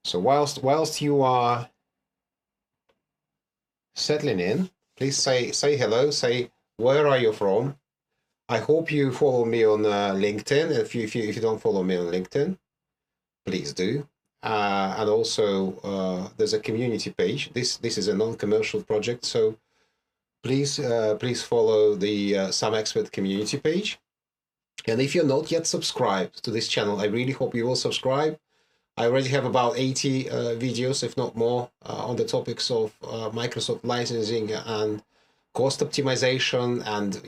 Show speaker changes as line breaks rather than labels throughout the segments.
So whilst you are settling in, please say hello. Say where are you from. I hope you follow me on LinkedIn. If you don't follow me on LinkedIn, please do. And also there's a community page. This is a non-commercial project, so please follow the SAMexpert community page. And if you're not yet subscribed to this channel, I really hope you will subscribe. I already have about 80 videos, if not more, on the topics of Microsoft licensing and cost optimization, and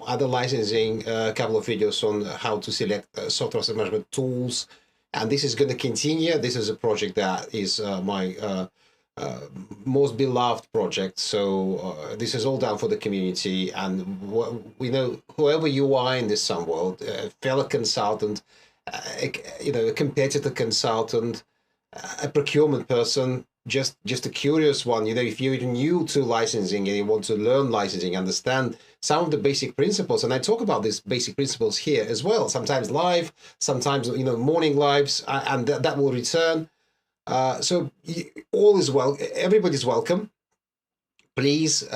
other licensing. A couple of videos on how to select software asset management tools, and this is going to continue. This is a project that is my most beloved project. So this is all done for the community, and we know whoever you are in this some world, fellow consultant, a competitor consultant, a procurement person, just a curious one. If you're new to licensing and you want to learn licensing, understand some of the basic principles, and I talk about these basic principles here as well. Sometimes live, sometimes morning lives, and that will return. So all is well. Everybody's welcome. Please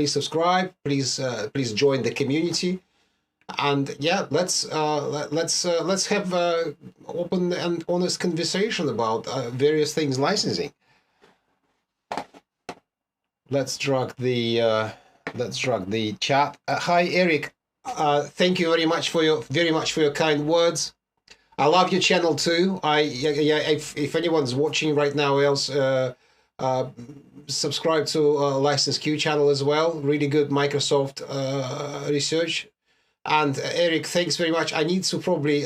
subscribe. Please join the community. And yeah, let's have open and honest conversation about various things licensing. Let's drag the chat. Hi Eric, thank you very much for your kind words. I love your channel too. If anyone's watching right now else, subscribe to License Q channel as well. Really good Microsoft research. And Eric, thanks very much. I need to probably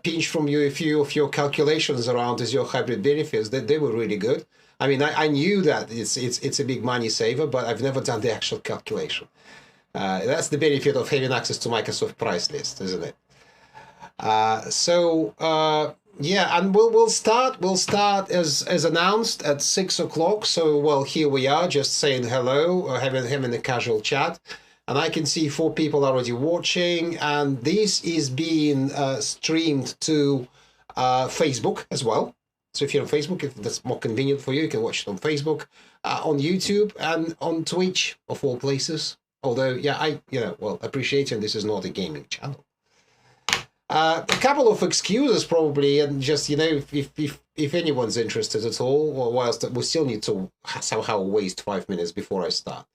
pinch from you a few of your calculations around Azure hybrid benefits. They were really good. I mean, I knew that it's a big money saver, but I've never done the actual calculation. That's the benefit of having access to Microsoft price list, isn't it? Yeah, and we'll start as announced at 6 o'clock. So well, here we are, just saying hello, having a casual chat. And I can see 4 people already watching, and this is being streamed to Facebook as well. So if you're on Facebook, if that's more convenient for you, you can watch it on Facebook, on YouTube, and on Twitch, of all places. Although, yeah, appreciating this is not a gaming channel. A couple of excuses probably, and just if anyone's interested at all, or whilst we still need to somehow waste 5 minutes before I start.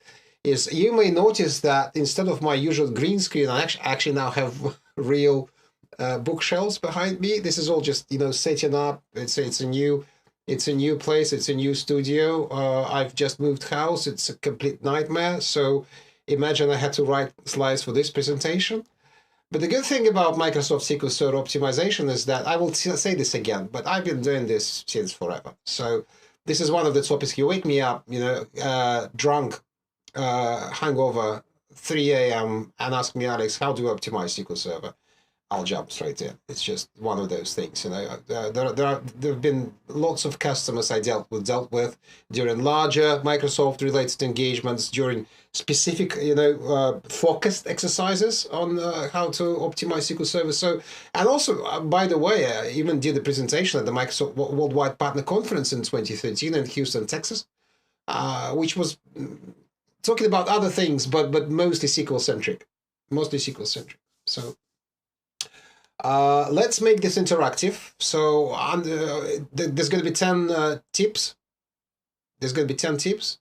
Is you may notice that instead of my usual green screen, I actually now have real bookshelves behind me. This is all just setting up. It's a new place. It's a new studio. I've just moved house. It's a complete nightmare. So imagine I had to write slides for this presentation. But the good thing about Microsoft SQL Server optimization is that I will say this again, but I've been doing this since forever. So this is one of the topics. You wake me up, drunk, hangover, 3 a.m. and ask me, Alex, how do you optimize SQL Server? I'll jump straight in. It's just one of those things. There have been lots of customers I dealt with during larger Microsoft related engagements, during specific focused exercises on how to optimize SQL Server. So, and also by the way, I even did a presentation at the Microsoft Worldwide Partner Conference in 2013 in Houston, Texas, which was talking about other things, but mostly SQL centric. So let's make this interactive. So there's going to be 10 tips. There's going to be 10 tips,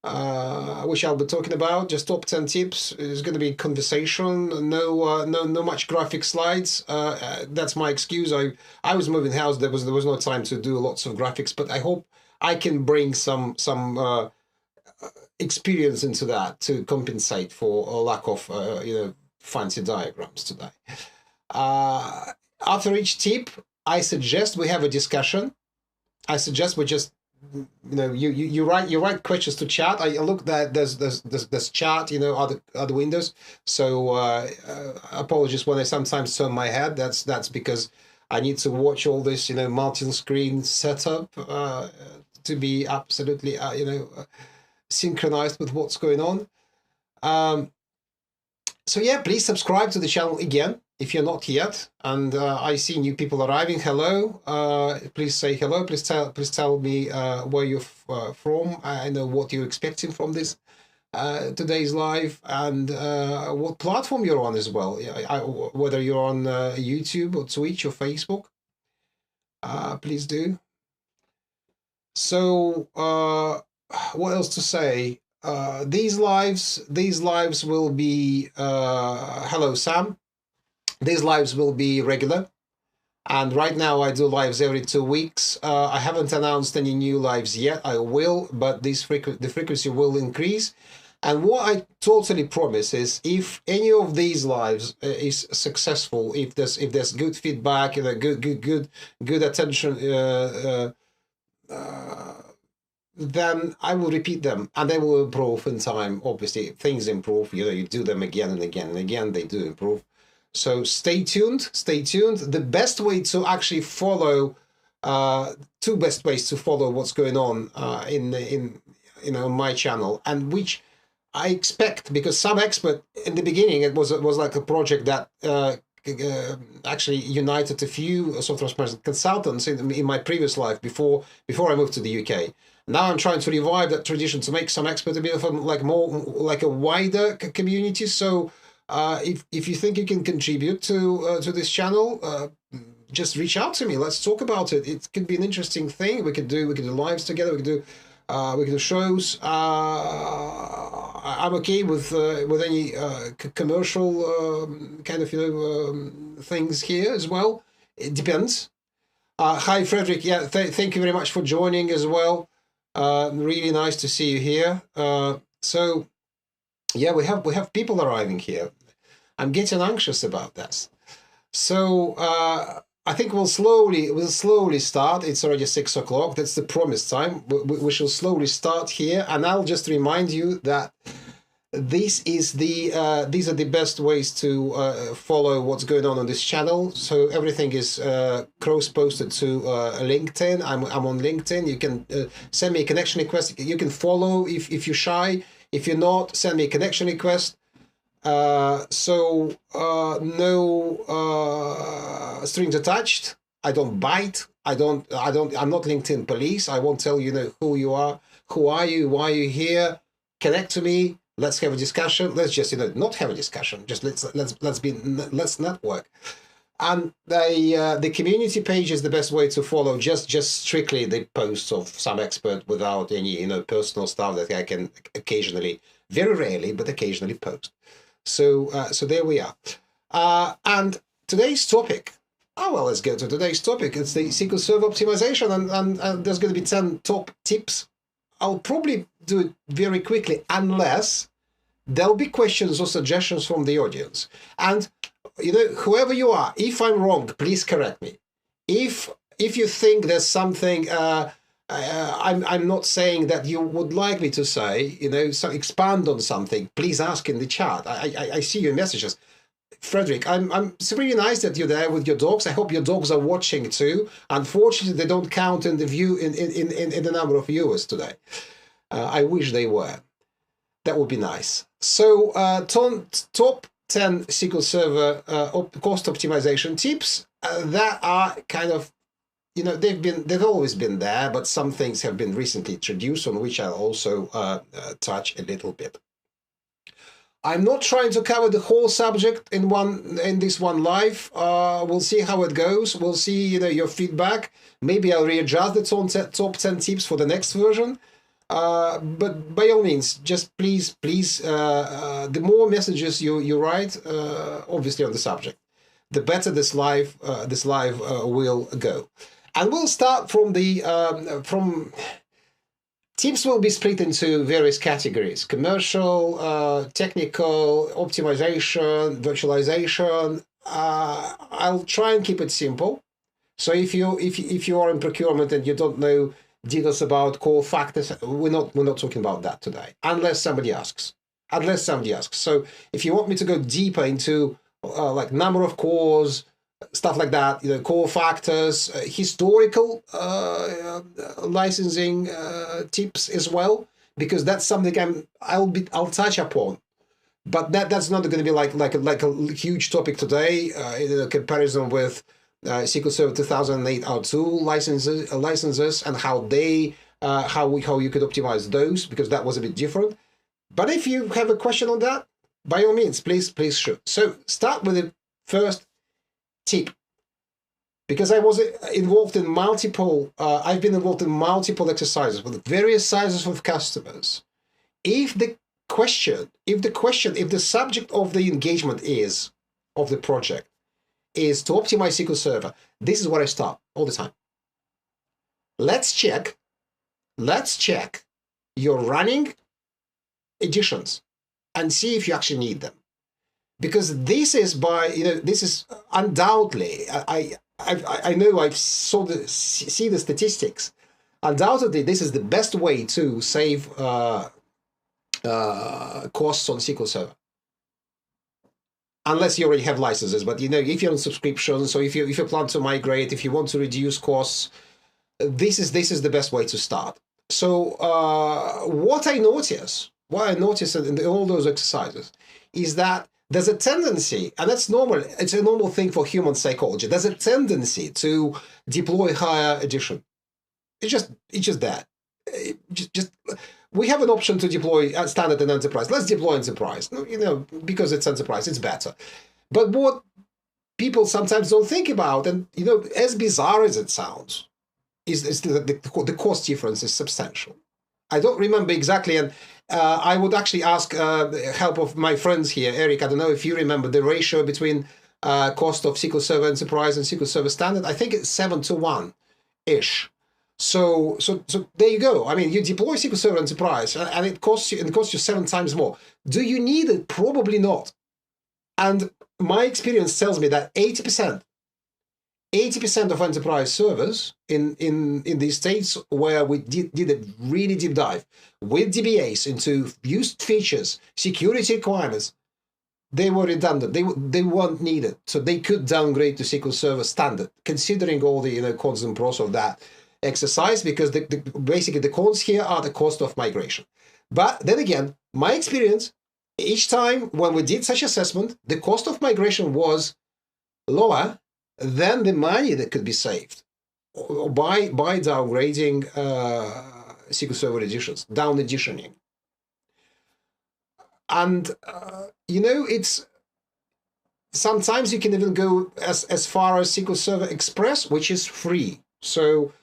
which I'll be talking about. Just top 10 tips. There's going to be conversation. No much graphic slides. That's my excuse. I was moving house. There was no time to do lots of graphics, but I hope I can bring some experience into that to compensate for a lack of fancy diagrams today. After each tip, I suggest we have a discussion. I suggest we just you write questions to chat. I look that there's chat, other windows. So apologies when I sometimes turn my head. That's because I need to watch all this multi-screen setup to be absolutely synchronized with what's going on. So yeah, please subscribe to the channel again. if you're not yet, and I see new people arriving, hello. Please say hello. Please tell me where you're from. I know what you're expecting from this today's live, and what platform you're on as well. Whether you're on YouTube or Twitch or Facebook. Please do. So what else to say? These lives will be hello Sam. These lives will be regular, and right now I do lives every 2 weeks. I haven't announced any new lives yet. I will, but the frequency will increase. And what I totally promise is, if any of these lives is successful, if there's good feedback, good attention, then I will repeat them, and they will improve in time. Obviously, things improve. You do them again and again and again. They do improve. So stay tuned. Stay tuned. The best way to actually follow, two best ways to follow what's going on in my channel, and which I expect, because SAMexpert in the beginning it was like a project that actually united a few software consultants in my previous life before I moved to the UK. Now I'm trying to revive that tradition to make SAMexpert a bit of a wider community. So if you think you can contribute to this channel, just reach out to me. Let's talk about it. It could be an interesting thing. We could do lives together. We could do shows. I'm okay with any commercial kind of things here as well. It depends. Hi Frederick. Yeah, thank you very much for joining as well. Really nice to see you here. So yeah, we have people arriving here. I'm getting anxious about this. So I think we'll slowly start. It's already 6 o'clock. That's the promised time. We shall slowly start here, and I'll just remind you that these are the best ways to follow what's going on this channel. So everything is cross-posted to LinkedIn. I'm on LinkedIn. You can send me a connection request. You can follow if you're shy. If you're not, send me a connection request. No strings attached. I don't bite. I'm not LinkedIn police. I won't tell you who you are. Who are you? Why are you here? Connect to me. Let's have a discussion. Let's just not have a discussion. Just let's network. And the community page is the best way to follow. Just strictly the posts of SAMexpert without any personal stuff that I can occasionally, very rarely, but occasionally post. So there we are. And today's topic. Oh well, let's go to today's topic. It's the SQL Server optimization, and there's going to be 10 top tips. I'll probably do it very quickly, unless there'll be questions or suggestions from the audience. And whoever you are, if I'm wrong, please correct me. If you think there's something I'm not saying that you would like me to say, so expand on something, please ask in the chat. I see your messages. Frederick, it's really nice that you're there with your dogs. I hope your dogs are watching too. Unfortunately, they don't count in the view in the number of viewers today. I wish they were. That would be nice. So top 10 SQL Server cost optimization tips that are kind of, they've always been there, but some things have been recently introduced, on which I'll also touch a little bit. I'm not trying to cover the whole subject in this one live. We'll see how it goes. We'll see your feedback. Maybe I'll readjust the top 10 tips for the next version. But by all means, just please, the more messages you write, obviously on the subject, the better this live will go. And we'll start from tips will be split into various categories: commercial, technical, optimization, virtualization. I'll try and keep it simple. So if you are in procurement and you don't know details about core factors, we're not talking about that today, unless somebody asks. So if you want me to go deeper into like number of cores, stuff like that, core factors, historical licensing tips as well, because that's something I'll touch upon. But that's not going to be like a huge topic today in a comparison with SQL Server 2008 R2 licenses and how they how you could optimize those, because that was a bit different. But if you have a question on that, by all means, please shoot. So start with the first tip, because I was involved in multiple. I've been involved in multiple exercises with various sizes of customers. If the subject of the engagement of the project is to optimize SQL Server, this is where I start all the time. Let's check your running editions and see if you actually need them, because this is this is undoubtedly, I know I've see the statistics. Undoubtedly, this is the best way to save costs on SQL Server, unless you already have licenses. But if you're on subscription, so if you plan to migrate, if you want to reduce costs, this is the best way to start. So what I notice in all those exercises is that there's a tendency, and that's normal. It's a normal thing for human psychology. There's a tendency to deploy higher edition. It's just that. We have an option to deploy standard and enterprise. Let's deploy enterprise. Because it's enterprise, it's better. But what people sometimes don't think about, and as bizarre as it sounds, is the cost difference is substantial. I don't remember exactly, and I would actually ask help of my friends here. Eric, I don't know if you remember the ratio between cost of SQL Server Enterprise and SQL Server Standard. I think it's 7-to-1-ish. So there you go. I mean, you deploy SQL Server Enterprise, and it costs you 7 times more. Do you need it? Probably not. And my experience tells me that 80% of enterprise servers in these states where we did a really deep dive with DBAs into used features, security requirements, they were redundant. They weren't needed, so they could downgrade to SQL Server Standard, considering all the cons and pros of that exercise, because basically the cons here are the cost of migration. But then again, my experience, each time when we did such assessment, the cost of migration was lower than the money that could be saved by downgrading SQL Server editions, down editioning. And it's sometimes you can even go as far as SQL Server Express, which is free. So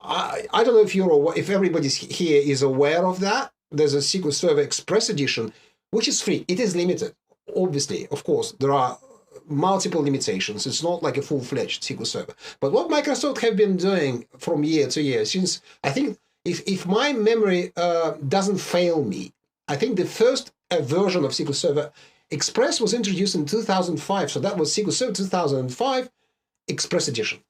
I don't know if everybody here is aware of that. There's a SQL Server Express edition, which is free. It is limited, obviously. Of course, there are multiple limitations. It's not like a full-fledged SQL Server. But what Microsoft have been doing from year to year, since I think, if my memory doesn't fail me, I think the first version of SQL Server Express was introduced in 2005. So that was SQL Server 2005 Express Edition.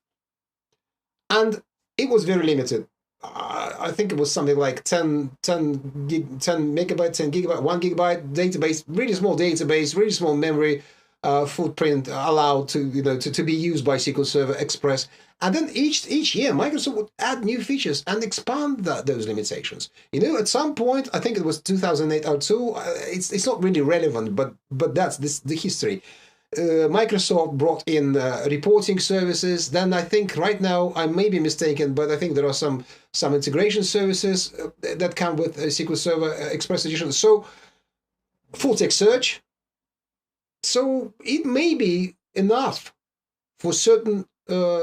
And it was very limited. I think it was something like 10 megabytes, 10 gigabyte, 1 gigabyte database, really small database, really small memory footprint allowed to be used by SQL Server Express. And then each year, Microsoft would add new features and expand those limitations. At some point, I think it was 2008 R2. It's not really relevant, but that's the history. Microsoft brought in reporting services. Then I think right now, I may be mistaken, but I think there are some integration services that come with SQL Server Express Edition. So full text search. So it may be enough for certain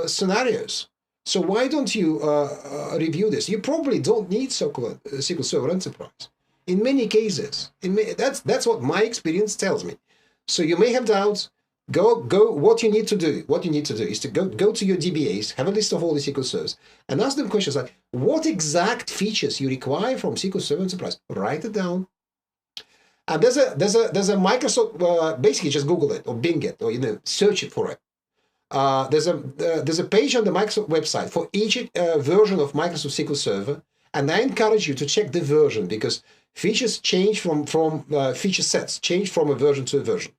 scenarios. So why don't you review this? You probably don't need SQL Server Enterprise in many cases. That's what my experience tells me. So you may have doubts. Go. What you need to do is to go to your DBAs, have a list of all the SQL servers, and ask them questions like, what exact features you require from SQL Server Enterprise? Write it down. And there's a Microsoft, basically just Google it or Bing it or search it for it. There's a page on the Microsoft website for each version of Microsoft SQL Server, and I encourage you to check the version, because features change from feature sets change from a version to a version.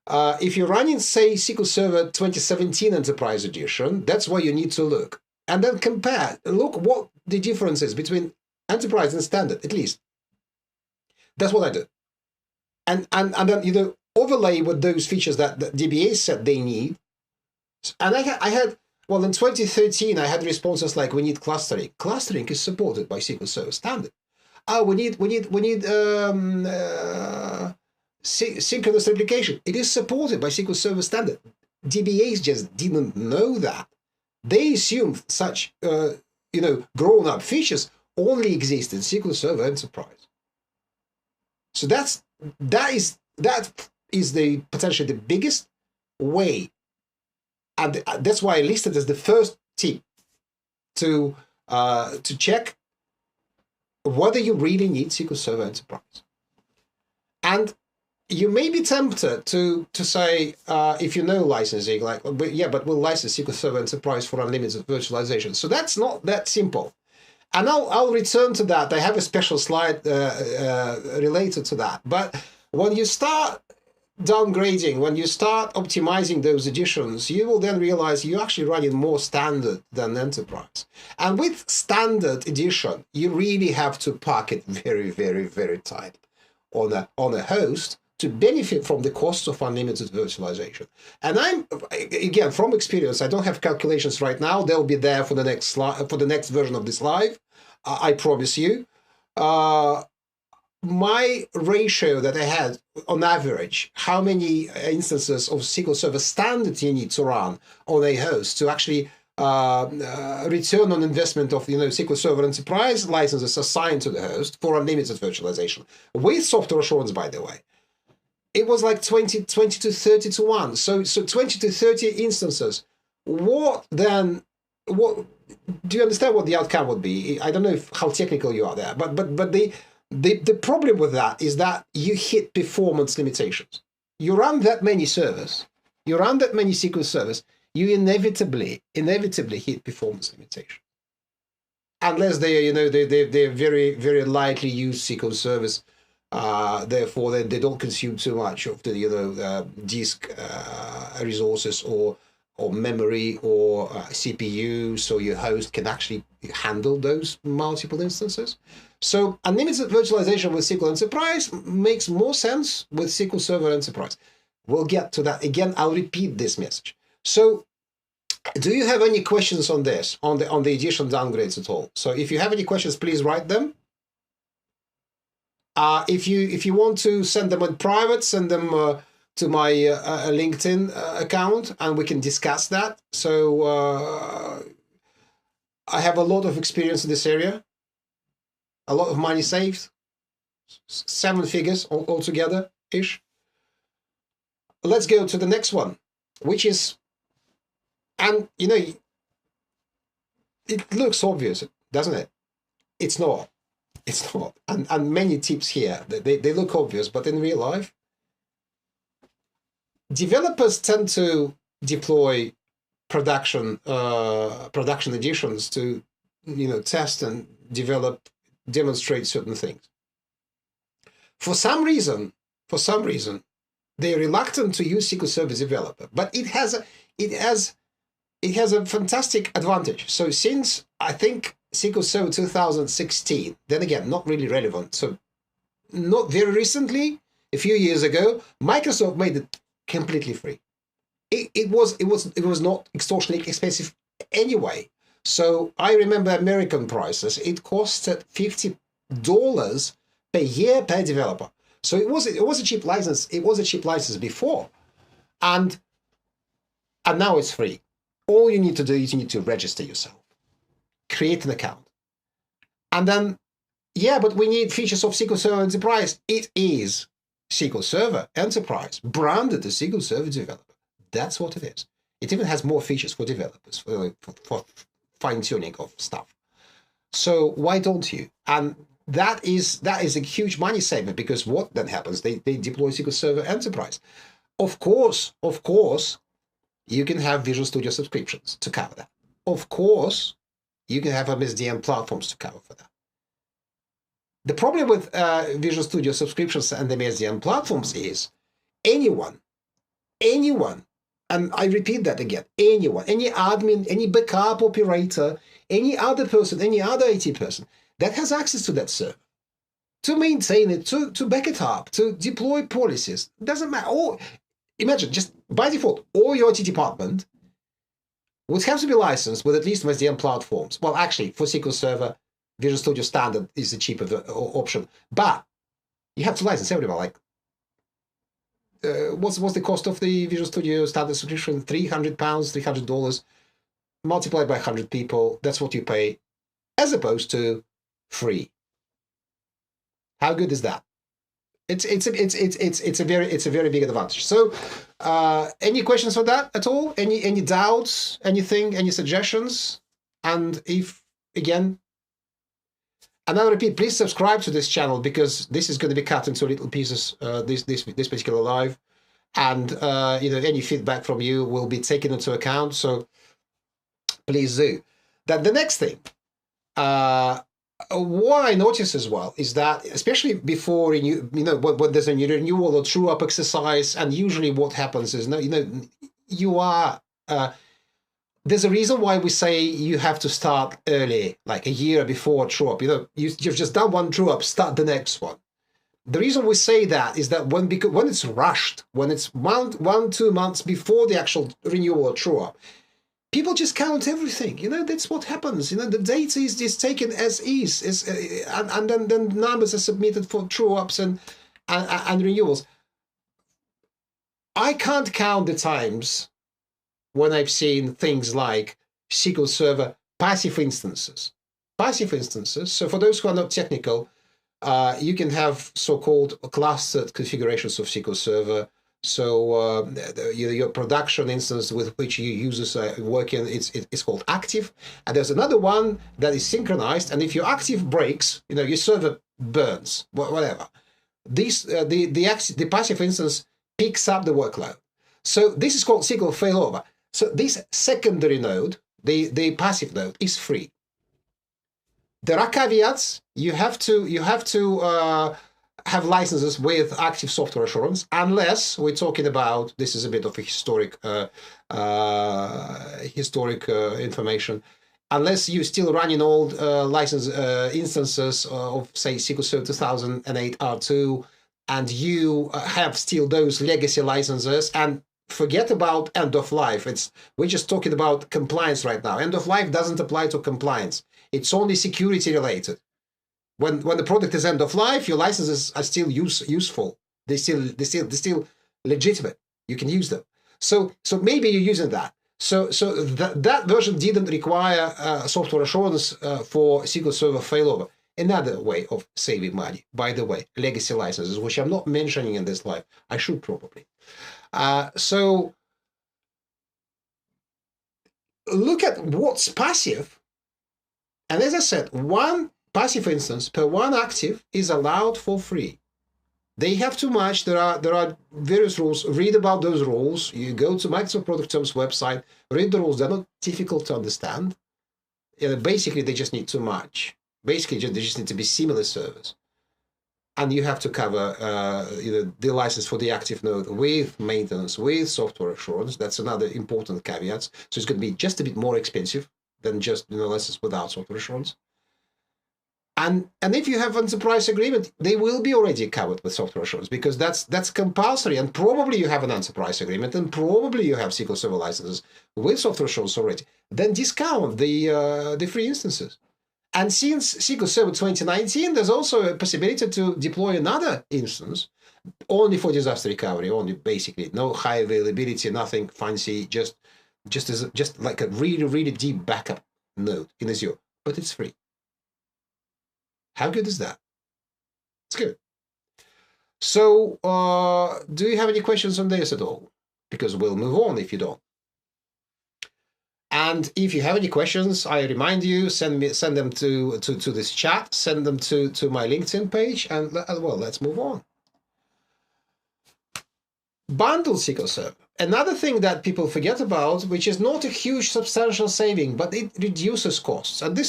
If you're running, say, SQL Server 2017 Enterprise Edition, that's where you need to look, and then compare. Look what the difference is between Enterprise and Standard, at least. That's what I do. and then, you know, overlay with those features that the DBA said they need. And I had, well, in 2013, I had responses like, we need clustering. Clustering is supported by SQL Server Standard. Oh, we need synchronous replication. It is supported by SQL Server Standard. DBAs just didn't know that. They assumed such, you know, grown-up features only exist in SQL Server Enterprise. So that is the potentially the biggest way, and that's why I listed as the first tip to check whether you really need SQL Server Enterprise. And you may be tempted to say, if you know licensing, like, yeah, but we'll license SQL Server Enterprise for unlimited virtualization. So that's not that simple. And I'll return to that. I have a special slide related to that. But when you start downgrading, when you start optimizing those editions, you will then realize you're actually running more standard than enterprise. And with standard edition, you really have to park it very, very, very tight on a host to benefit from the costs of unlimited virtualization. And I'm, again, from experience, I don't have calculations right now. They'll be there for the next slide, for the next version of this live. I promise you. My ratio that I had on average, how many instances of SQL Server Standard you need to run on a host to actually return on investment of, you know, SQL Server Enterprise licenses assigned to the host for unlimited virtualization with software assurance, by the way. It was like 20 to 30 to 1. So 20 to 30 instances. What do you understand what the outcome would be? I don't know how technical you are there, but the problem with that is that you hit performance limitations. You run that many servers, you run that many SQL servers, you inevitably hit performance limitations. Unless they're very, very lightly used SQL servers. Therefore, they don't consume too much of the disk resources or memory or CPU, so your host can actually handle those multiple instances. So unlimited virtualization with SQL Enterprise makes more sense with SQL Server Enterprise. We'll get to that again. I'll repeat this message. So, do you have any questions on this, on the edition downgrades at all? So, if you have any questions, please write them. If you want to send them in private, send them to my LinkedIn account, and we can discuss that. So I have a lot of experience in this area, a lot of money saved, 7 figures altogether-ish. Let's go to the next one, which is, and you know, it looks obvious, doesn't it? It's not. It's not. And many tips here, they look obvious, but in real life, developers tend to deploy production editions to, you know, test and demonstrate certain things. For some reason, they're reluctant to use SQL Server Developer, but it has a fantastic advantage. So since I think SQL Server 2016, then again, not really relevant. So not very recently, a few years ago, Microsoft made it completely free. It was not extortionately expensive anyway. So I remember American prices. It costed $50 per year per developer. So it was a cheap license. It was a cheap license before, and now it's free. All you need to do is you need to register yourself, create an account, and then, yeah, but we need features of SQL Server Enterprise. It is SQL Server Enterprise, branded as SQL Server Developer. That's what it is. It even has more features for developers, for fine-tuning of stuff. So why don't you? And that is a huge money saver, because what then happens? They deploy SQL Server Enterprise. Of course, you can have Visual Studio subscriptions to cover that. Of course, you can have MSDN platforms to cover for that. The problem with Visual Studio subscriptions and MSDN platforms is anyone, and I repeat that again, anyone, any admin, any backup operator, any other person, any other IT person that has access to that server, to maintain it, to back it up, to deploy policies. Doesn't matter. Or imagine, just by default, all your IT department would have to be licensed with at least SDN platforms. Well, actually, for SQL Server, Visual Studio Standard is the cheaper option. But you have to license everyone. Like, what's the cost of the Visual Studio Standard subscription? £300, $300 multiplied by 100 people. That's what you pay, as opposed to free. How good is that? It's a very big advantage. So, any questions for that at all? Any doubts? Anything? Any suggestions? And if again, and I'll repeat, please subscribe to this channel, because this is going to be cut into little pieces. This particular live, and any feedback from you will be taken into account. So please do. Then the next thing. What I notice as well is that, especially before when there's a new renewal or true up exercise, and usually what happens is there's a reason why we say you have to start early, like a year before true up. You've just done one true up, start the next one. The reason we say that is that when it's rushed, when it's 1-2 months before the actual renewal or true up, people just count everything. That's what happens. The data is just taken as is, and then numbers are submitted for true-ups and renewals. I can't count the times when I've seen things like SQL Server passive instances. Passive instances. So for those who are not technical, you can have so-called clustered configurations of SQL Server. So your production instance with which your users are working, it's called active, and there's another one that is synchronized. And if your active breaks, your server burns, whatever. The passive instance picks up the workload. So this is called SQL Failover. So this secondary node, the passive node, is free. There are caveats. You have to have licenses with active software assurance, unless we're talking about, this is a bit of a historic information, unless you're still running old license instances of, say, SQL Server 2008 R2, and you have still those legacy licenses, and forget about end of life. We're just talking about compliance right now. End of life doesn't apply to compliance. It's only security related. When the product is end of life, your licenses are still useful. They're still legitimate. You can use them. So maybe you're using that. So that version didn't require software assurance for SQL Server Failover. Another way of saving money, by the way, legacy licenses, which I'm not mentioning in this live. I should probably. So look at what's passive. And as I said, one passive instance per one active is allowed for free. They have too much. There are various rules. Read about those rules. You go to Microsoft Product Terms website, read the rules. They're not difficult to understand. Basically, they just need too much. Basically, they just need to be similar servers. And you have to cover the license for the active node with maintenance, with software assurance. That's another important caveat. So it's going to be just a bit more expensive than just license without software assurance. And if you have enterprise agreement, they will be already covered with software assurance, because that's compulsory. And probably you have an enterprise agreement, and probably you have SQL Server licenses with software assurance already. Then discount the free instances. And since SQL Server 2019, there's also a possibility to deploy another instance only for disaster recovery, only basically no high availability, nothing fancy, just like a really, really deep backup node in Azure, but it's free. How good is that? It's good. So do you have any questions on this at all? Because we'll move on if you don't. And if you have any questions, I remind you, send them to this chat, send them to my LinkedIn page, and well, let's move on. Bundled SQL Server. Another thing that people forget about, which is not a huge substantial saving, but it reduces costs. And the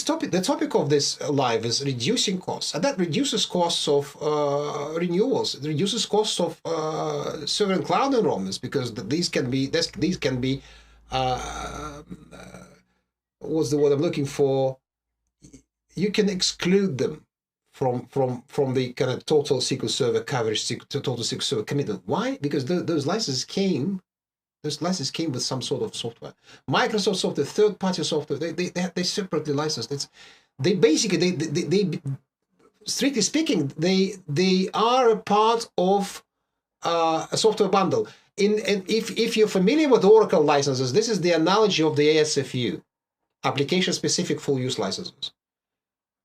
topic of this live is reducing costs, and that reduces costs of renewals. It reduces costs of server and cloud enrollments, because these can be what's the word I'm looking for? You can exclude them from the kind of total SQL Server coverage to total SQL Server commitment. Why? Because those licenses came. Those licenses came with some sort of software. Microsoft software, third-party software, they separately licensed. They basically they strictly speaking, they are a part of a software bundle. If you're familiar with Oracle licenses, this is the analogy of the ASFU, application-specific full-use licenses.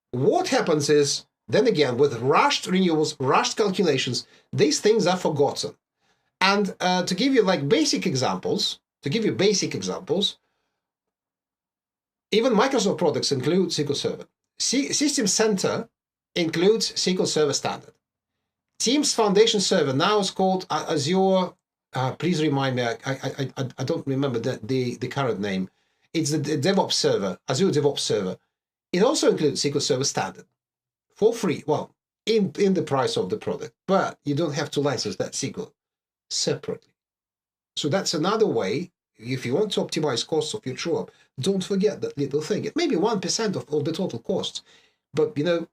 What happens is, then again, with rushed renewals, rushed calculations, these things are forgotten. And to give you like basic examples, even Microsoft products include SQL Server. System Center includes SQL Server Standard. Teams Foundation Server now is called Azure. Please remind me. I don't remember the current name. It's the DevOps server, Azure DevOps server. It also includes SQL Server Standard for free. Well, in the price of the product, but you don't have to license that SQL separately. So that's another way. If you want to optimize costs of your true-up, don't forget that little thing. It may be 1% of the total costs, but you know,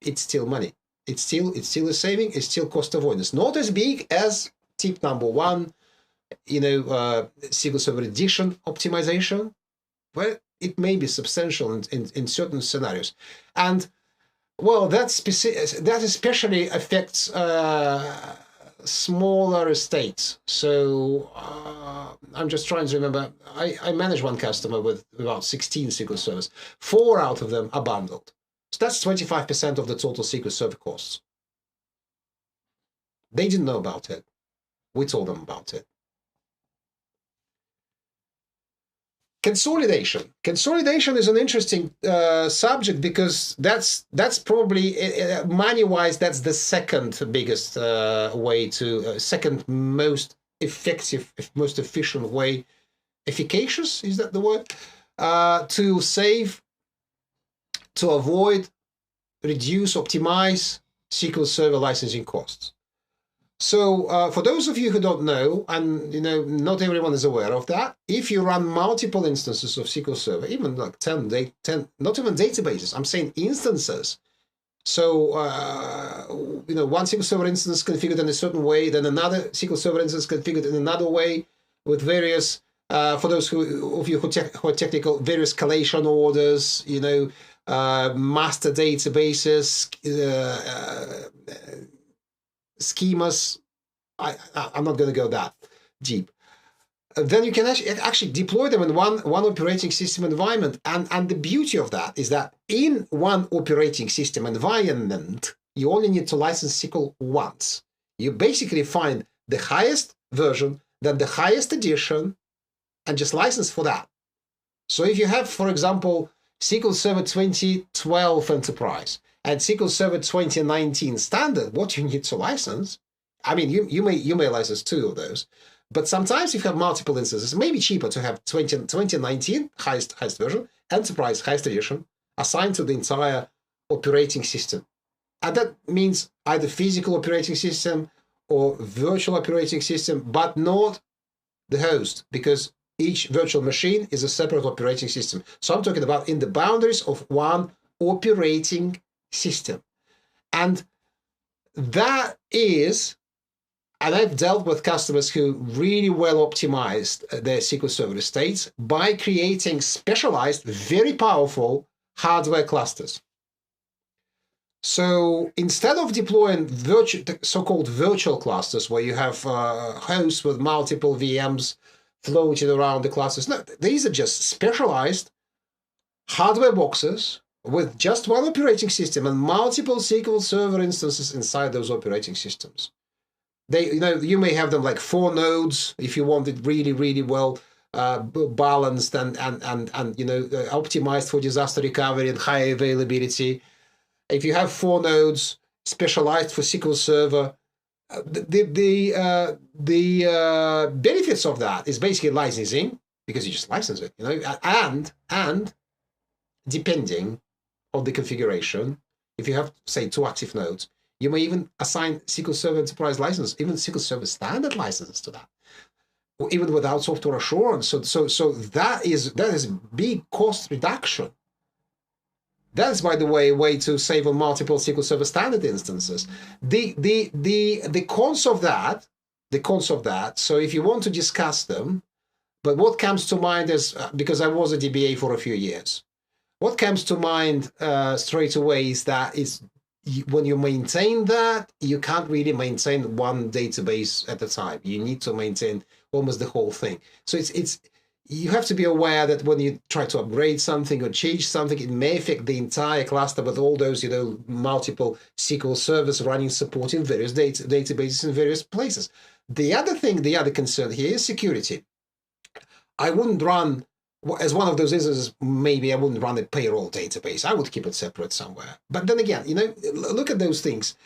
it's still money. It's still a saving. It's still cost avoidance. Not as big as tip number one, you know, SQL Server Edition optimization, but it may be substantial in certain scenarios. And well, that especially affects smaller estates. So I'm just trying to remember. I manage one customer with about 16 SQL servers. 4 out of them are bundled. So that's 25% of the total SQL Server costs. They didn't know about it. We told them about it. Consolidation. Consolidation is an interesting subject because that's probably money-wise, that's the second biggest way to second most effective, most efficient way, efficacious, is that the word, to save, to avoid, reduce, optimize SQL Server licensing costs. So for those of you who don't know, and you know, not everyone is aware of that, if you run multiple instances of SQL Server, even like 10, not even databases, I'm saying instances. So, you know, one SQL Server instance configured in a certain way, then another SQL Server instance configured in another way with various, for those of you who are technical, various collation orders, you know, master databases, schemas. I'm not going to go that deep. Then you can actually deploy them in one operating system environment. And the beauty of that is that in one operating system environment, you only need to license SQL once. You basically find the highest version, then the highest edition, and just license for that. So if you have, for example, SQL Server 2012 Enterprise and SQL Server 2019 Standard, what you need to license, I mean, you may license 2 of those, but sometimes if you have multiple instances, it may be cheaper to have 2019 highest version, Enterprise highest edition, assigned to the entire operating system. And that means either physical operating system or virtual operating system, but not the host, because each virtual machine is a separate operating system. So I'm talking about in the boundaries of one operating system. And that is, and I've dealt with customers who really well optimized their SQL Server estates by creating specialized, very powerful hardware clusters. So instead of deploying so-called virtual clusters, where you have hosts with multiple VMs floating around the clusters, no, these are just specialized hardware boxes with just one operating system and multiple SQL Server instances inside those operating systems. They, you know, you may have them like 4 nodes if you want it really, really well balanced and you know, optimized for disaster recovery and high availability. If you have 4 nodes specialized for SQL Server, the benefits of that is basically licensing, because you just license it, you know, and depending on the configuration, if you have, say, 2 active nodes, you may even assign SQL Server Enterprise license, even SQL Server Standard license to that, or even without software assurance. So that is big cost reduction. That's, by the way, a way to save on multiple SQL Server standard instances. The cons of that, so if you want to discuss them, but what comes to mind is, because I was a DBA for a few years, what comes to mind straight away is that when you maintain that, you can't really maintain one database at a time. You need to maintain almost the whole thing. So you have to be aware that when you try to upgrade something or change something, it may affect the entire cluster with all those, multiple SQL servers running support in various databases in various places. The other concern here is security. I wouldn't run, as one of those instances, maybe I wouldn't run a payroll database. I would keep it separate somewhere. But then again, look at those things.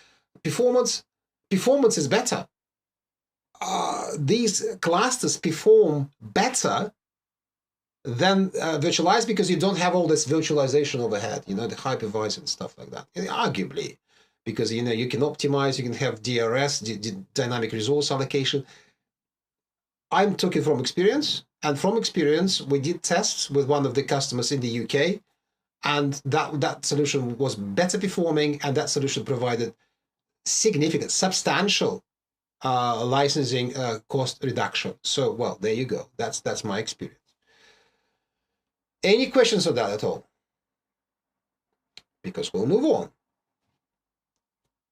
Performance is better. These clusters perform better than virtualized because you don't have all this virtualization overhead, the hypervisor and stuff like that. Arguably, because you can optimize, you can have DRS, dynamic resource allocation. I'm talking from experience, and from experience, we did tests with one of the customers in the UK, and that solution was better performing, and that solution provided significant, substantial licensing cost reduction. So, well, there you go. That's my experience. Any questions on that at all? Because we'll move on.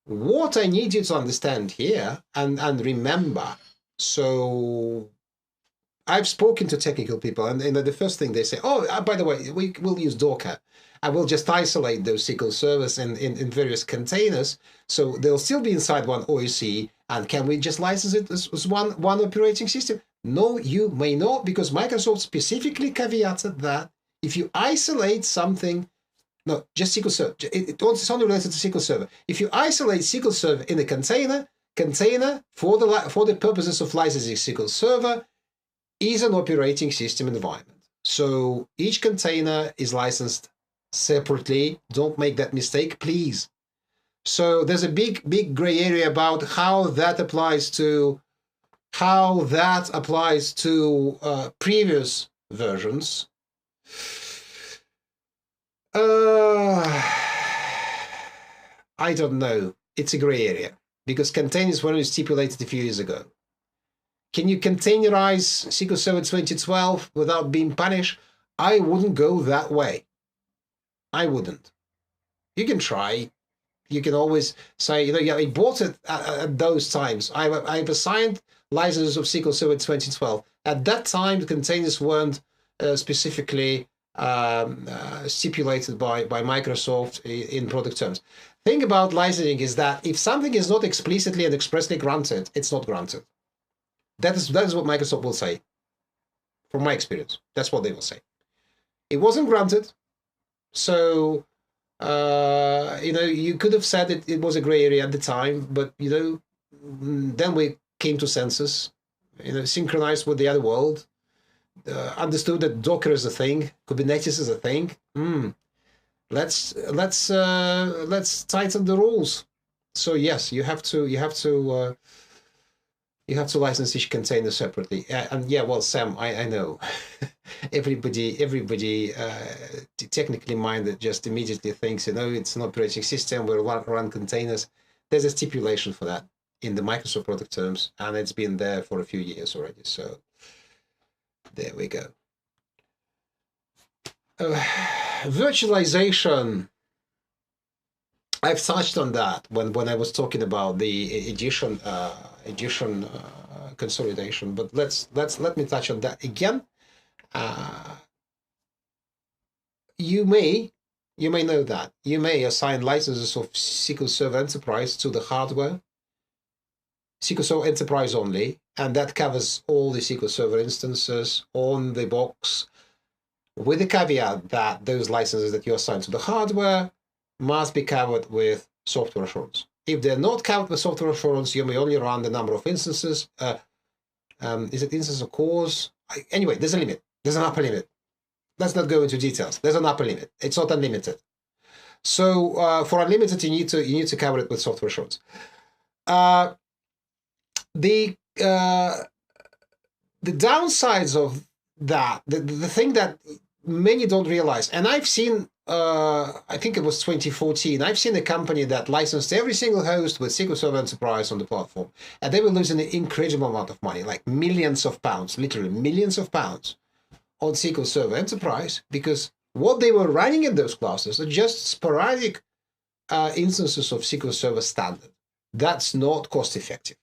What I need you to understand here and remember, so I've spoken to technical people, and the first thing they say, oh, by the way, we'll use Docker, and we'll just isolate those SQL servers in various containers, so they'll still be inside one OSC, and can we just license it as one operating system? No, you may not, because Microsoft specifically caveated that if you isolate something, no, just SQL Server, it's only related to SQL Server. If you isolate SQL Server in a container for the purposes of licensing SQL Server is an operating system environment. So each container is licensed separately. Don't make that mistake, please. So there's a big gray area about how that applies to previous versions. I don't know. It's a gray area because containers were only stipulated a few years ago. Can you containerize SQL Server 2012 without being punished? I wouldn't go that way. I wouldn't. You can try. You can always say, yeah, I bought it at those times. I've assigned licenses of SQL Server 2012. At that time, the containers weren't specifically stipulated by Microsoft in product terms. Thing about licensing is that if something is not explicitly and expressly granted, it's not granted. That is what Microsoft will say. From my experience, that's what they will say. It wasn't granted, so you could have said it was a gray area at the time, but then we came to census, synchronized with the other world, understood that Docker is a thing, Kubernetes is a thing. Let's tighten the rules. So yes, you have to license each container separately. And yeah, well, Sam, I know everybody technically minded just immediately thinks, it's an operating system, we'll run containers. There's a stipulation for that in the Microsoft product terms, and it's been there for a few years already. So there we go. Virtualization. I've touched on that when I was talking about the edition consolidation, but let me touch on that again. You may know that you may assign licenses of SQL Server Enterprise to the hardware, SQL Server Enterprise only, and that covers all the SQL Server instances on the box, with the caveat that those licenses that you assign to the hardware must be covered with software assurance. If they're not covered with software assurance, you may only run the number of instances. Is it instance or cores? Anyway, there's a limit. There's an upper limit. Let's not go into details. There's an upper limit. It's not unlimited. So for unlimited, you need to cover it with software assurance. The downsides of that, the thing that many don't realize, and I've seen I think it was 2014, I've seen a company that licensed every single host with SQL Server Enterprise on the platform, and they were losing an incredible amount of money, like millions of pounds, literally millions of pounds on SQL Server Enterprise, because what they were running in those classes are just sporadic instances of SQL Server Standard. That's not cost effective.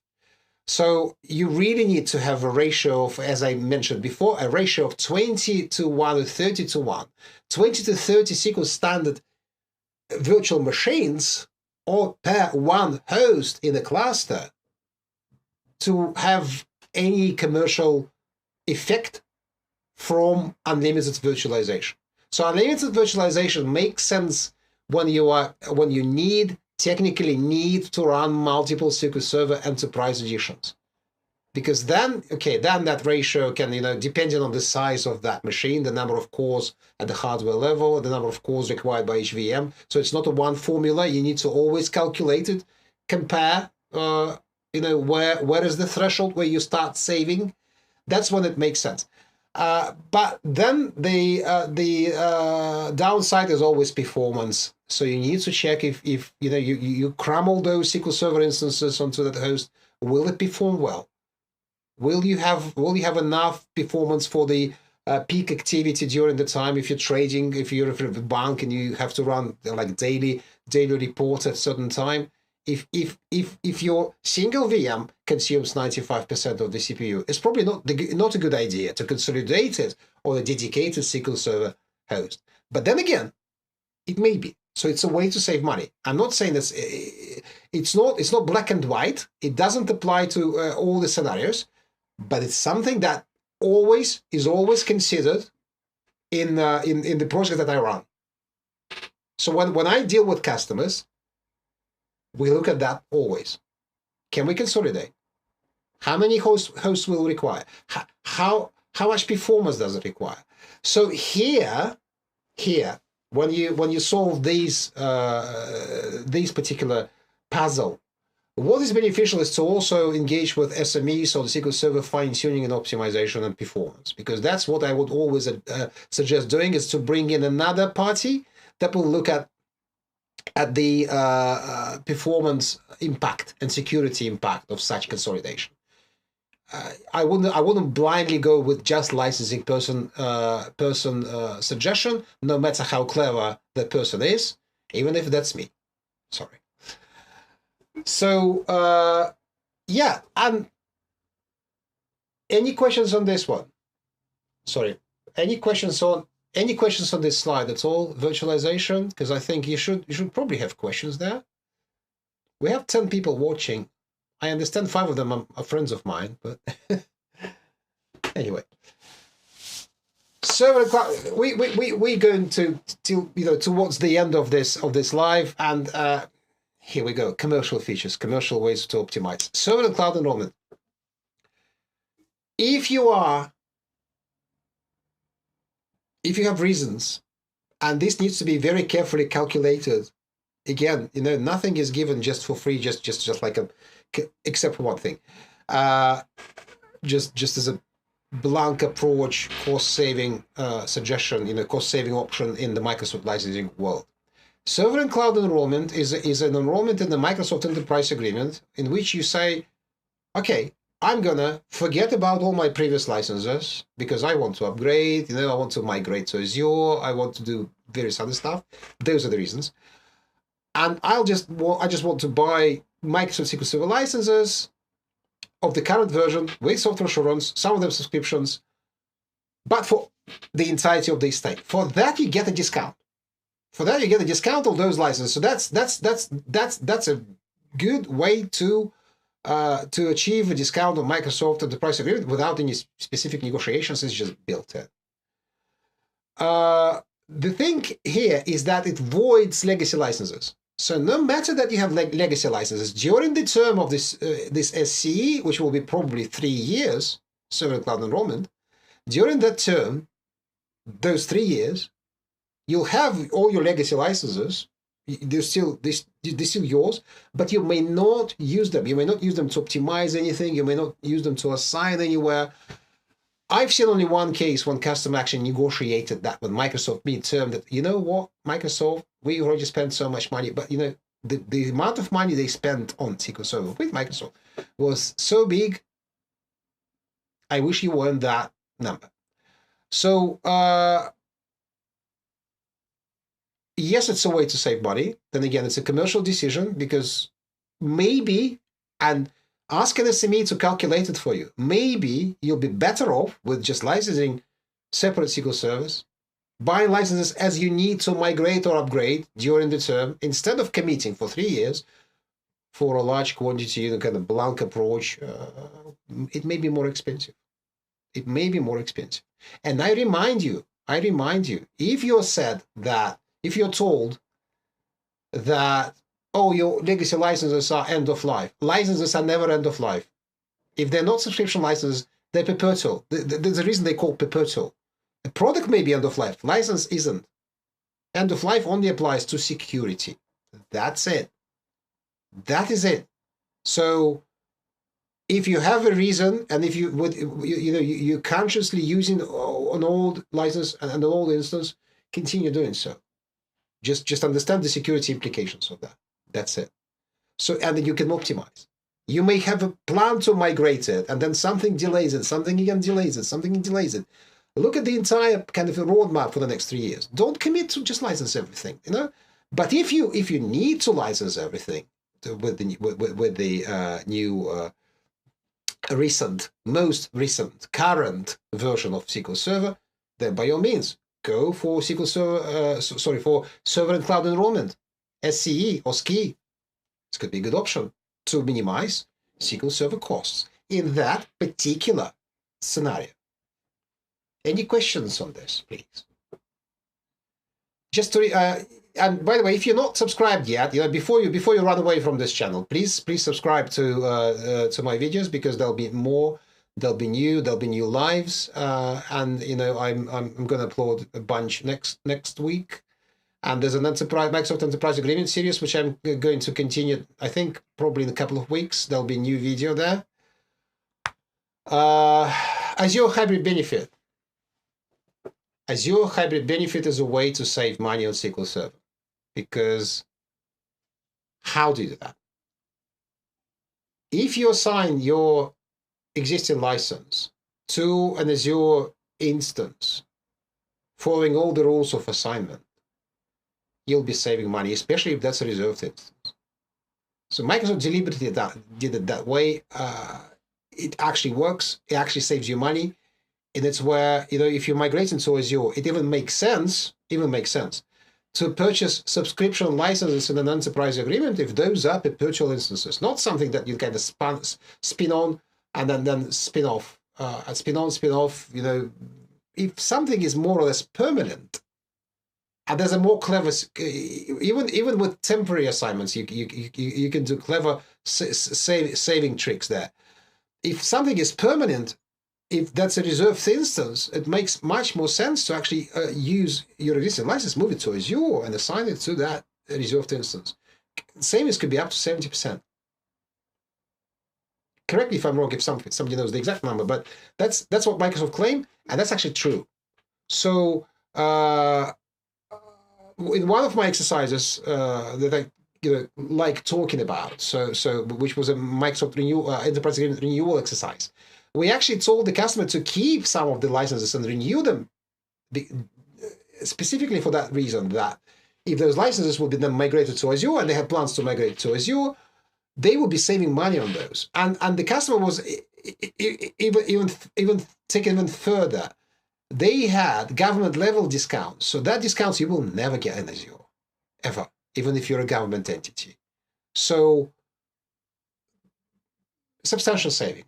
So you really need to have a ratio of, as I mentioned before, a ratio of 20:1 or 30:1. 20 to 30 SQL Standard virtual machines or per one host in a cluster to have any commercial effect from unlimited virtualization. So unlimited virtualization makes sense when you technically need to run multiple SQL Server Enterprise editions, because then that ratio can, depending on the size of that machine, the number of cores at the hardware level, the number of cores required by each VM. So it's not a one formula. You need to always calculate it, compare, where is the threshold where you start saving. That's when it makes sense. But then the downside is always performance. So you need to check if you cram all those SQL Server instances onto that host. Will it perform well? Will you have enough performance for the peak activity during the time if you're trading, if you're a bank and you have to run like daily reports at a certain time? If your single VM consumes 95% of the CPU, it's probably not a good idea to consolidate it on a dedicated SQL Server host. But then again, it may be. So it's a way to save money. I'm not saying that it's not black and white. It doesn't apply to all the scenarios, but it's something that is always considered in the project that I run. So when I deal with customers, we look at that always. Can we consolidate? How many hosts will require? How much performance does it require? So here, when you solve these particular puzzle, what is beneficial is to also engage with SMEs on SQL Server fine-tuning and optimization and performance, because that's what I would always suggest doing, is to bring in another party that will look at the performance impact and security impact of such consolidation. I wouldn't blindly go with just licensing person suggestion, no matter how clever that person is, even if that's me. Sorry. So yeah, and any questions on this one? Sorry, any questions on this slide at all? Virtualization, because I think you should probably have questions there. We have 10 people watching. I understand 5 of them are friends of mine, but anyway. Server and cloud. We're going to towards the end of this live, and here we go. Commercial features, commercial ways to optimize server and cloud enrollment. If you have reasons, and this needs to be very carefully calculated. Again, nothing is given just for free, just like except for one thing. Just as a blank approach, cost-saving suggestion, cost-saving option in the Microsoft licensing world. Server and cloud enrollment is an enrollment in the Microsoft Enterprise Agreement in which you say, okay, I'm gonna forget about all my previous licenses because I want to upgrade, I want to migrate to Azure, I want to do various other stuff. Those are the reasons. And I just want to buy Microsoft SQL Server licenses of the current version with software assurance, some of them subscriptions, but for the entirety of the estate. For that, you get a discount. On those licenses. So that's a good way to achieve a discount on Microsoft Enterprise Agreement without any specific negotiations. It's just built in. The thing here is that it voids legacy licenses. So no matter that you have legacy licenses during the term of this SCE, which will be probably 3 years, server and cloud enrollment, during that term, those 3 years, you'll have all your legacy licenses. They're still yours, but you may not use them. You may not use them to optimize anything. You may not use them to assign anywhere. I've seen only one case when customer actually negotiated that with Microsoft mid-term that, you know what, Microsoft, we already spent so much money, but you know, the amount of money they spent on SQL Server with Microsoft was so big, I wish you weren't that number. So, yes, it's a way to save money. Then again, it's a commercial decision because maybe, and ask an SME to calculate it for you. Maybe you'll be better off with just licensing separate SQL servers, buying licenses as you need to migrate or upgrade during the term, instead of committing for 3 years for a large quantity, the kind of blank approach. It may be more expensive. It may be more expensive. And I remind you, if you're said that, if you're told that, oh, your legacy licenses are end of life. Licenses are never end of life. If they're not subscription licenses, they're perpetual. There's a reason they call perpetual. A product may be end of life. License isn't. End of life only applies to security. That's it. That is it. So if you have a reason, and if you're consciously using an old license and an old instance, continue doing so. Just understand the security implications of that. That's it. So, and then you can optimize. You may have a plan to migrate it, and then something delays it, something again delays it, something delays it. Look at the entire kind of a roadmap for the next 3 years. Don't commit to just license everything, you know. But if you need to license everything with the new most recent current version of SQL Server, then by all means go for SQL Server. For Server and Cloud Enrolment. SCE or SKI. This could be a good option to minimize SQL Server costs in that particular scenario. Any questions on this, please? Just to and by the way, if you're not subscribed yet, you know, before you run away from this channel, please subscribe to my videos, because there'll be more, there'll be new lives, and you know, I'm going to upload a bunch next week. And there's an Microsoft Enterprise Agreement series, which I'm going to continue, I think, probably in a couple of weeks. There'll be a new video there. Azure Hybrid Benefit. Azure Hybrid Benefit is a way to save money on SQL Server. Because how do you do that? If you assign your existing license to an Azure instance, following all the rules of assignment, you'll be saving money, especially if that's a reserved instance. So Microsoft deliberately did it that way. It actually works. It actually saves you money. And it's where, you know, if you're migrating to Azure, it even makes sense to purchase subscription licenses in an enterprise agreement if those are perpetual instances, not something that you kind of spin on and then spin off. Spin on, spin off, you know, if something is more or less permanent, and there's a more clever, even with temporary assignments, you can do clever saving tricks there. If something is permanent, if that's a reserved instance, it makes much more sense to actually use your existing license, move it to Azure, and assign it to that reserved instance. Savings could be up to 70%. Correct me if I'm wrong, if somebody knows the exact number, but that's what Microsoft claimed, and that's actually true. So in one of my exercises that I like talking about, which was a Microsoft Enterprise Agreement renewal exercise, we actually told the customer to keep some of the licenses and renew them, specifically for that reason, that if those licenses will be then migrated to Azure, and they have plans to migrate to Azure, they will be saving money on those. And the customer was even taken even further. They had government level discounts. So that discounts you will never get in Azure, ever, even if you're a government entity. So substantial saving.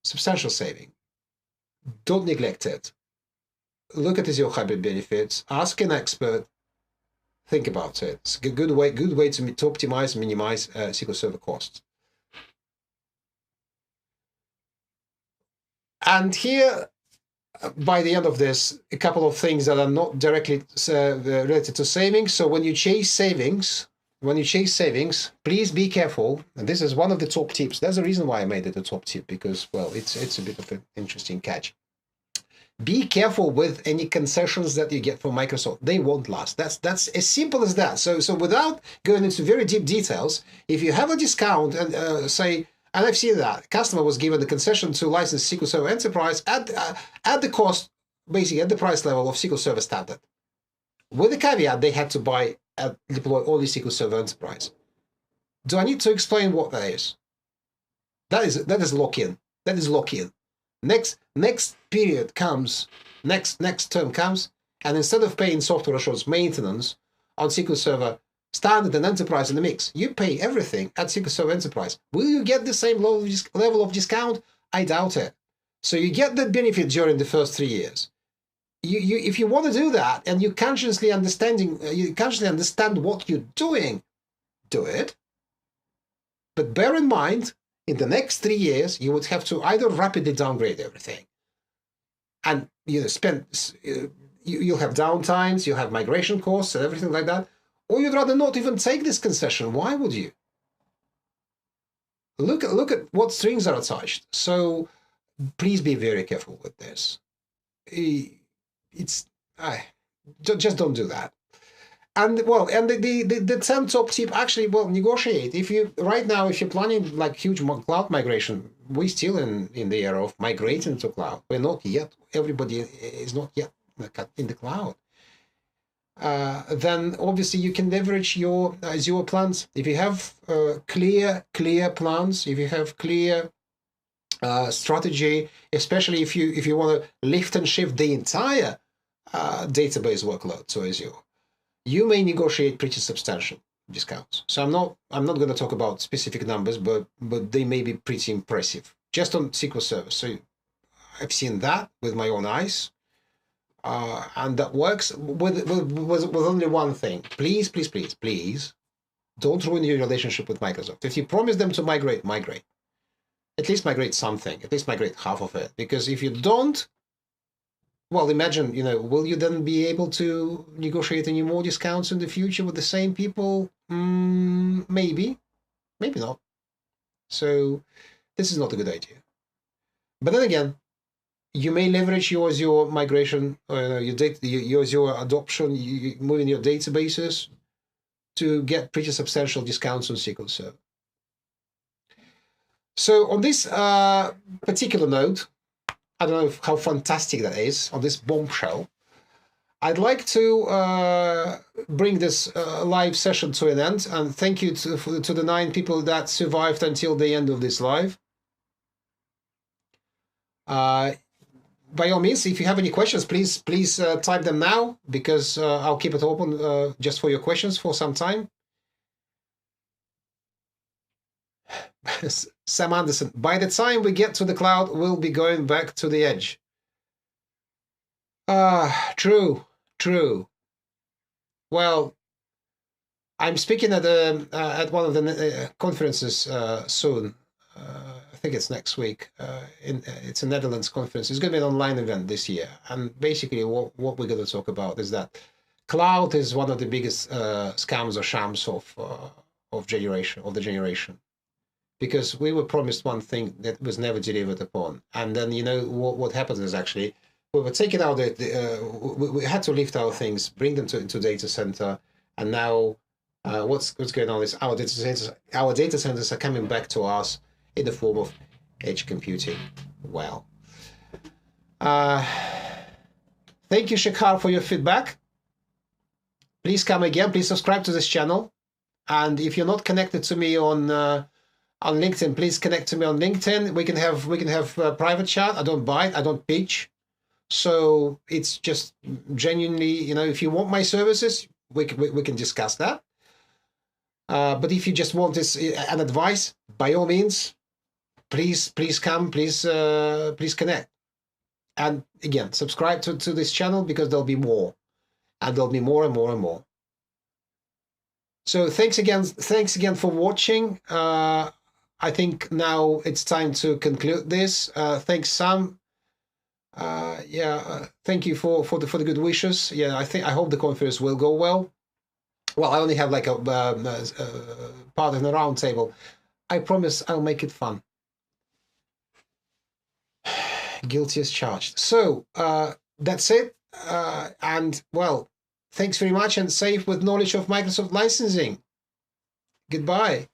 Substantial saving. Don't neglect it. Look at Azure Hybrid Benefits. Ask an expert. Think about it. It's a good way to optimize and minimize SQL Server costs. And here, by the end of this, a couple of things that are not directly related to savings. So when you chase savings, please be careful. And this is one of the top tips. There's a reason why I made it a top tip, because, well, it's a bit of an interesting catch. Be careful with any concessions that you get from Microsoft. They won't last. That's as simple as that. So without going into very deep details, if you have a discount and say, and I've seen that customer was given the concession to license SQL Server Enterprise at the cost, basically at the price level of SQL Server Standard, with the caveat they had to buy and deploy only SQL Server Enterprise. Do I need to explain what that is? That is lock-in. That is lock-in. Next period comes, next term comes, and instead of paying software assurance maintenance on SQL Server Standard and Enterprise in the mix, you pay everything at SQL Server Enterprise. Will you get the same level of discount? I doubt it. So you get that benefit during the first 3 years. If you want to do that and you consciously understand what you're doing, do it. But bear in mind, in the next 3 years, you would have to either rapidly downgrade everything, and you'll have downtimes, you have migration costs and everything like that, or you'd rather not even take this concession. Why would you? Look at what strings are attached. So please be very careful with this. Just don't do that. And well, and the 10 top tip, actually, well, negotiate. If you're planning like huge cloud migration, we're still in the era of migrating to cloud. We're not yet. Everybody is not yet in the cloud. Then obviously you can leverage your Azure plans. If you have clear plans, if you have clear strategy, especially if you want to lift and shift the entire database workload to Azure, you may negotiate pretty substantial discounts. So I'm not going to talk about specific numbers, but they may be pretty impressive just on SQL Server. So I've seen that with my own eyes, and that works with only one thing. Please don't ruin your relationship with Microsoft. If you promise them to migrate. At least migrate something. At least migrate half of it. Because if you don't, well, imagine, will you then be able to negotiate any more discounts in the future with the same people? Maybe not. So this is not a good idea. But then again, you may leverage your Azure migration, your Azure adoption, moving your databases to get pretty substantial discounts on SQL Server. So on this particular note, I don't know how fantastic that is, on this bombshell, I'd like to bring this live session to an end, and thank you to the 9 people that survived until the end of this live. By all means, if you have any questions, please type them now, because I'll keep it open just for your questions for some time. Sam Anderson, by the time we get to the cloud, we'll be going back to the edge. True. Well, I'm speaking at one of the conferences soon. I think it's next week. It's a Netherlands conference. It's going to be an online event this year. And basically what we're going to talk about is that cloud is one of the biggest scams or shams of the generation. Because we were promised one thing that was never delivered upon. And then, what happens is actually, we were taking out we had to lift our things, bring them to data center. And now what's going on is our data centers are coming back to us in the form of edge computing. Well, thank you, Shekhar, for your feedback. Please come again. Please subscribe to this channel. And if you're not connected to me on LinkedIn, please connect to me on LinkedIn. We can have a private chat. I don't bite. I don't pitch. So it's just genuinely, if you want my services, we can discuss that. But if you just want an advice, by all means, please come. Please connect. And again, subscribe to this channel, because there'll be more, and there'll be more and more and more. So thanks again for watching. I think now it's time to conclude this. Thanks, Sam. Thank you for the good wishes. Yeah, I hope the conference will go well. Well, I only have like a part of the round table. I promise I'll make it fun. Guilty as charged. So that's it. And well, thanks very much, and save with knowledge of Microsoft licensing. Goodbye.